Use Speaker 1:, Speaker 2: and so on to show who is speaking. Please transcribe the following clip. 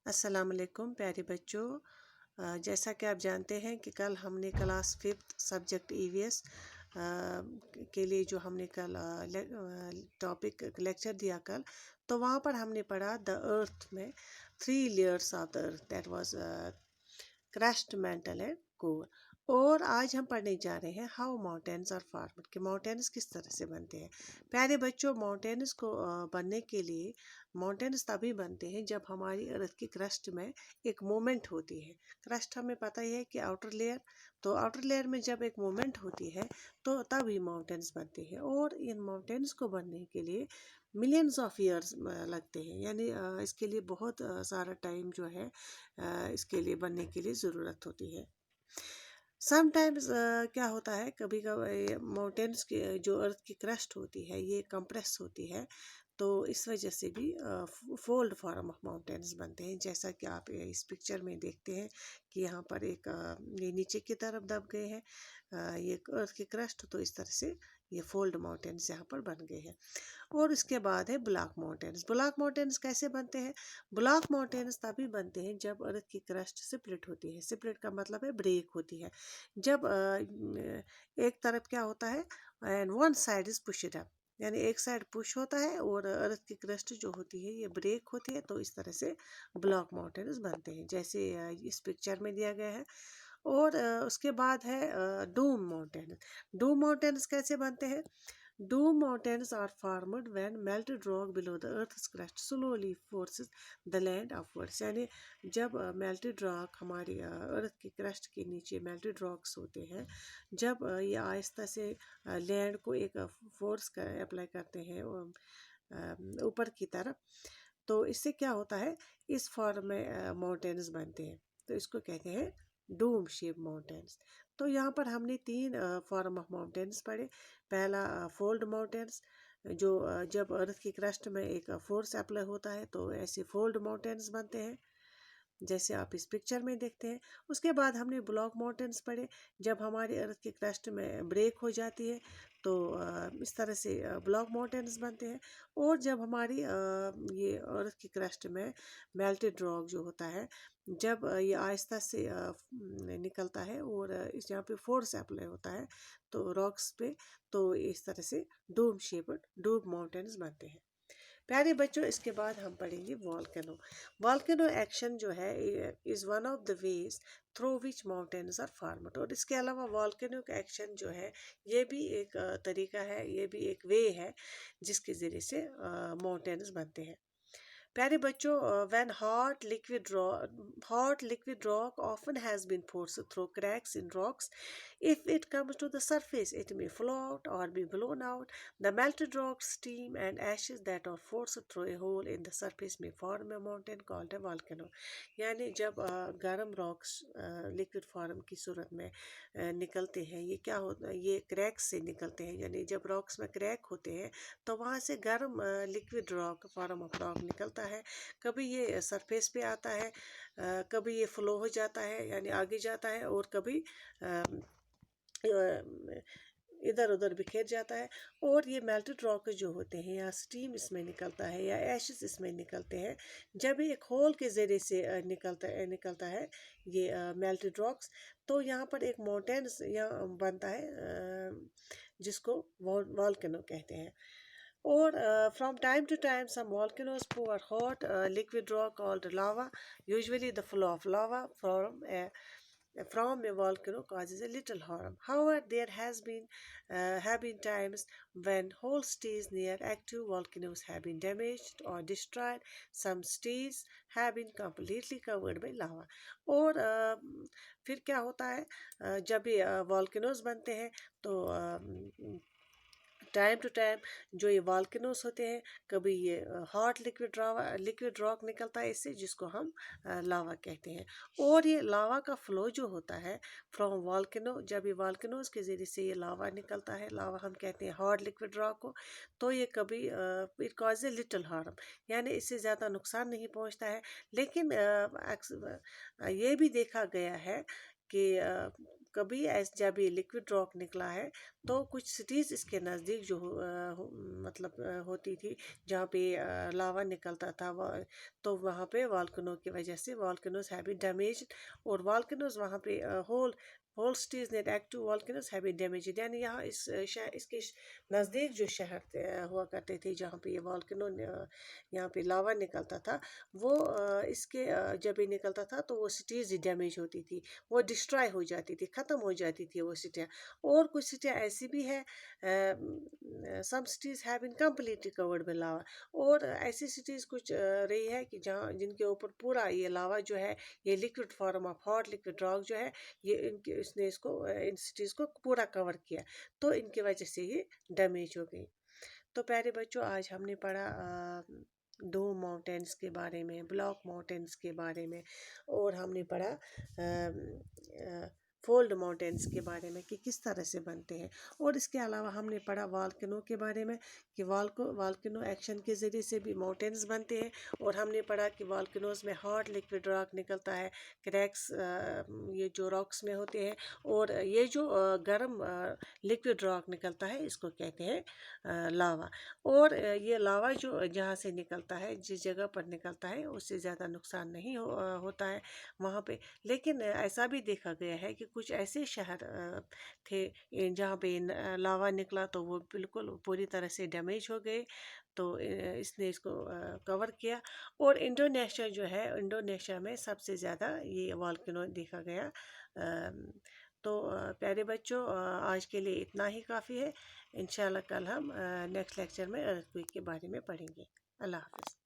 Speaker 1: अस्सलाम वालेकुम प्यारे बच्चों। जैसा कि आप जानते हैं कि कल हमने क्लास 5th सब्जेक्ट ईवीएस के लिए जो हमने कल टॉपिक लेक्चर दिया कल, तो वहाँ पर हमने पढ़ा द अर्थ में 3 layers of the earth, that was crust, mental and core. और आज हम पढ़ने जा रहे हैं हाउ माउंटेन्स आर फॉर्म्ड, कि माउंटेन्स किस तरह से बनते हैं। प्यारे बच्चों, माउंटेन्स को बनने के लिए माउंटेन्स तभी बनते हैं जब हमारी अर्थ की क्रस्ट में एक मूवमेंट होती है। क्रस्ट हमें पता ही है कि आउटर लेयर, तो आउटर लेयर में जब एक मूवमेंट होती है तो तभी माउंटेन्स बनते हैं। और इन माउंटेन्स को बनने के लिए मिलियंस ऑफ ईयर्स लगते हैं, यानी इसके लिए बहुत सारा टाइम जो है इसके लिए बनने के लिए ज़रूरत होती है। समटाइम्स क्या होता है, कभी कभी माउंटेन्स की जो अर्थ की क्रस्ट होती है ये कंप्रेस होती है, तो इस वजह से भी फोल्ड फॉर्म ऑफ माउंटेन्स बनते हैं। जैसा कि आप इस पिक्चर में देखते हैं कि यहाँ पर एक ये नीचे की तरफ दब गए हैं ये अर्थ की क्रस्ट, तो इस तरह से ये फोल्ड माउंटेन्स यहाँ पर बन गए हैं। और इसके बाद है ब्लॉक माउंटेन्स। ब्लॉक माउंटेन्स कैसे बनते हैं? ब्लॉक माउंटेन्स तभी बनते हैं जब अर्थ की क्रस्ट स्प्लिट होती है। स्प्लिट का मतलब है ब्रेक होती है। जब एक तरफ क्या होता है, and one side is pushed up, यानी एक साइड पुश होता है और अर्थ की क्रस्ट जो होती है ये ब्रेक होती है, तो इस तरह से ब्लॉक माउंटेन्स बनते हैं, जैसे इस पिक्चर में दिया गया है। और उसके बाद है डूम माउंटेन। डूम माउंटेन्स कैसे बनते हैं? Dome mountains are formed when melted rock below the earth's crust slowly forces the land upwards, यानी जब melted rock हमारी अर्थ की क्रस्ट के नीचे melted rocks होते हैं, जब ये आहिस्ता से लैंड को एक फोर्स का अप्लाई करते हैं ऊपर की तरफ, तो इससे क्या होता है, इस फॉर्म में माउंटेन्स बनते हैं, तो इसको कहते हैं डूम शेप माउंटेन्स। तो यहाँ पर हमने 3 फॉर्म ऑफ माउंटेन्स पढ़े। पहला फोल्ड माउंटेन्स, जो जब अर्थ की क्रस्ट में एक फोर्स अप्लाई होता है तो ऐसे फोल्ड माउंटेन्स बनते हैं, जैसे आप इस पिक्चर में देखते हैं। उसके बाद हमने ब्लॉक माउंटेन्स पढ़े, जब हमारी अर्थ की क्रस्ट में ब्रेक हो जाती है तो इस तरह से ब्लॉक माउंटेन्स बनते हैं। और जब हमारी ये अर्थ की क्रस्ट में मेल्टेड रॉक जो होता है, जब ये आहिस्ता से निकलता है और इस यहाँ पे फोर्स अप्लाई होता है तो रॉक्स पे, तो इस तरह से डूम शेप्ड डूम माउंटेन्स बनते हैं। प्यारे बच्चों, इसके बाद हम पढ़ेंगे वॉल्केनो। वॉल्केनो एक्शन जो है is one of the ways through which mountains are formed. और इसके अलावा वॉल्केनो का एक्शन जो है ये भी एक तरीका है, ये भी एक वे है जिसके ज़रिए से माउंटेन्स बनते हैं। प्यारे बच्चों, when hot liquid rock often has been forced through cracks in rocks. If it comes to the surface, it may float or be blown out. The melted rock, steam, and ashes that are forced through a hole in the surface may form a mountain called a volcano. यानी जब गर्म rocks liquid form की सूरत में निकलते हैं, ये क्या होता है, ये क्रैक्स से निकलते हैं, यानी जब रॉक्स में क्रैक होते हैं तो वहाँ से गर्म liquid rock, form of rock निकलता है। कभी ये सरफेस पे आता है, कभी ये फ्लो हो जाता है यानी आगे जाता है, और कभी इधर उधर बिखेर जाता है। और ये मेल्टेड रॉक जो होते हैं या स्टीम इसमें निकलता है या एशेस इसमें निकलते हैं, जब एक होल के ज़रिए से निकलता है ये मेल्टेड रॉक्स, तो यहाँ पर एक माउंटेन्स यहाँ बनता है जिसको वॉल्केनो कहते हैं। और from time to time some volcanoes pour hot liquid rock called lava. Usually the flow of lava from a volcano causes a little harm. However, there have been times when whole states near active volcanoes have been damaged or destroyed. Some states have been completely covered by lava. और फिर क्या होता है, जब ये volcanoes बनते हैं तो टाइम टू टाइम जो ये वॉल्केनोस होते हैं, कभी ये हॉट लिक्विड रॉक निकलता है इससे, जिसको हम लावा कहते हैं। और ये लावा का फ्लो जो होता है फ्रॉम वॉल्केनो, जब ये वॉल्केनोस के ज़रिए से ये लावा निकलता है, लावा हम कहते हैं हॉट लिक्विड रॉक को, तो ये कभी it cause a little harm, यानी इससे ज़्यादा नुकसान नहीं पहुंचता है। लेकिन ये भी देखा गया है कि कभी जब ये लिक्विड रॉक निकला है तो कुछ सिटीज़ इसके नज़दीक जो मतलब होती थी, जहाँ पे लावा निकलता था, तो वहाँ पे वॉल्केनो की वजह से वॉल्केनोज हैव बीन डैमेज, और वॉल्केनोज वहाँ पे whole cities net active volcanoes have been damage. यानी यहाँ इसके नज़दीक जो शहर हुआ करते थे जहाँ पे ये वॉल्केनो यहाँ पे लावा निकलता था, वो इसके जब ये निकलता था तो वो सिटीज़ डैमेज होती थी, वो डिस्ट्रॉय हो जाती थी, ख़त्म हो जाती थी वो सिटियाँ। और कुछ सिटियाँ ऐसी भी है, some cities have been completely covered with lava, और ऐसी सिटीज़ कुछ रही है कि जहाँ जिनके ऊपर पूरा ये लावा जो है, ये liquid form of hot liquid rock जो है, ये इनके इसने इसको इन सिटीज़ को पूरा कवर किया, तो इनकी वजह से ये डैमेज हो गई। तो प्यारे बच्चों, आज हमने पढ़ा डोम माउंटेन्स के बारे में, ब्लॉक माउंटेन्स के बारे में, और हमने पढ़ा फोल्ड माउंटेन्स के बारे में कि किस तरह से बनते हैं। और इसके अलावा हमने पढ़ा वॉल्केनो के बारे में कि वॉल्केनो एक्शन के ज़रिए से भी माउंटेन्स बनते हैं। और हमने पढ़ा कि वॉल्केनोज में हॉट लिक्विड रॉक निकलता है, क्रैक्स ये जो रॉक्स में होते हैं, और ये जो गर्म लिक्विड रॉक निकलता है इसको कहते हैं लावा। और ये लावा जो जहाँ से निकलता है, जिस जगह पर निकलता है, उससे ज़्यादा नुकसान नहीं होता है वहाँ पे। लेकिन ऐसा भी देखा गया है कि कुछ ऐसे शहर थे जहाँ पे लावा निकला तो वो बिल्कुल पूरी तरह से डैमेज हो गए, तो इसने इसको कवर किया। और इंडोनेशिया जो है, इंडोनेशिया में सबसे ज़्यादा ये वॉल्केनो देखा गया। तो प्यारे बच्चों, आज के लिए इतना ही काफ़ी है। इंशाल्लाह कल हम नेक्स्ट लेक्चर में अर्थक्वेक के बारे में पढ़ेंगे। अल्लाह हाफ़िज़।